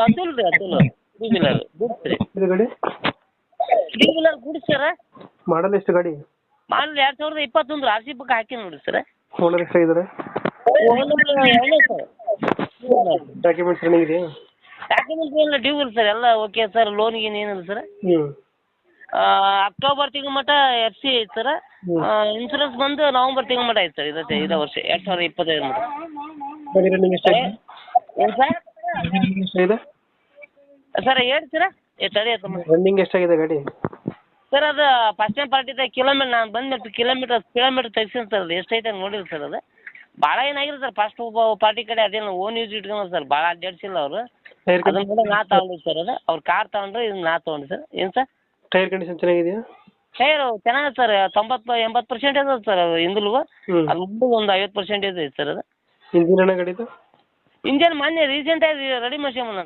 ಅತುಲ್ ರೀ Atul two wheeler goods ರೀ. ಇದು ಗಾಡಿ ಟೂ ವೀಲರ್ ಗುಡ್ಸ್ ಸರ್. ಮಾಡಲ್ ಎಷ್ಟು ಗಾಡಿ? ಮಾಡಲ್ 2021 ಆರ್ ಸಿ ಬುಕ್ ಹಾಕಿ ನೋಡಿ ಸರ್. ಓನರ್ ಎಷ್ಟಾಗಿದ್ದಾರೆ? ಎರಡನೇ ಸರ್. ಡಾಕ್ಯುಮೆಂಟ್ಸ್ ರನ್ನಿಂಗ್ ಇದೆಯಾ? ಡಾಕ್ಯುಮೆಂಟ್ಸ್ ಎಲ್ಲ ಡ್ಯೂ ಇಲ್ಲ ಸರ್, ಎಲ್ಲ ಓಕೆ ಸರ್. ಲೋನ್ ಗೀನ್ ಏನಿಲ್ಲ ಸರ್. ಅಕ್ಟೋಬರ್ ತಿಂಗಳ ಮಟ್ಟ ಎಫ್ ಸಿ ಐತೆ ಸರ್. ಇನ್ಸೂರೆನ್ಸ್ ಬಂದು ನವಂಬರ್ ತಿಂಗಳ ಮಟ್ಟ ಐತೆ ಸರ್. ಇದೇ ವರ್ಷ 2025 ಮಟ್ಟ. ಗಾಡಿ ರನ್ನಿಂಗ್ ಎಷ್ಟಾಗಿದೆ? ಏನು ಸರ್? ಎಷ್ಟಾಗಿದೆ ಸರ್ ಹೇಳಿ ಸರ್. ತಡೆಯತ್ತಮ್ಮ. ರನ್ನಿಂಗ್ ಎಷ್ಟಾಗಿದೆ ಗಾಡಿ? ಸರ್ ಅದು ಫಸ್ಟ್ ಟೈಮ್ ಪಾರ್ಟಿದ ಕಿಲೋಮೀಟರ್ ನಾನು ಬಂದ್ಮೇಲೆ ಕಿಲೋಮೀಟರ್ ತೆಗ್ಸೀನಿ ಸರ್. ಅದು ಎಷ್ಟೈತೆ ಅಂತ ನೋಡಿಲ್ಲ ಸರ್. ಅದು ಭಾಳ ಏನಾಗಿಲ್ಲ ಸರ್. ಫಸ್ಟ್ ಪಾರ್ಟಿ ಕಡೆ ಅದೇನು ಓನ್ ಯೂಸ್ ಇಟ್ಕೊಂಡು ಸರ್, ಭಾಳ ಅಡ್ಡಾಡ್ಸಿಲ್ಲ ಅವರು. ಅದನ್ನ ಕೂಡ ನಾ ತಗೊಂಡಿದ್ದು ಸರ್. ಅದು ಅವ್ರು ಕಾರ್ ತಗೊಂಡ್ರೆ ಇದನ್ನ ನಾ ತೊಗೊಂಡು ಸರ್. ಏನು ಸರ್? ಟೈರ್ ಕಂಡೀಷನ್ ಚೆನ್ನಾಗಿದೆಯಾ? ಟೈರು ಚೆನ್ನಾಗಿದೆ ಸರ್. 90-80% ಅದ ಸರ್ ಅದು ಹಿಂದಲ್ಗೂ. ಅದು ಮುಂದೆ ಒಂದು 50% ಐತೆ ಸರ್. ಅದು ಇಂಜಿನ್ ಅಣ್ಣ ಗಾಡಿದು? ಇಂಜನ್ ಮೊನ್ನೆ ರೀಸೆಂಟಾಗಿ ರೆಡಿ ಮಾಡ್ಸ್ಕೊಂಬಂದ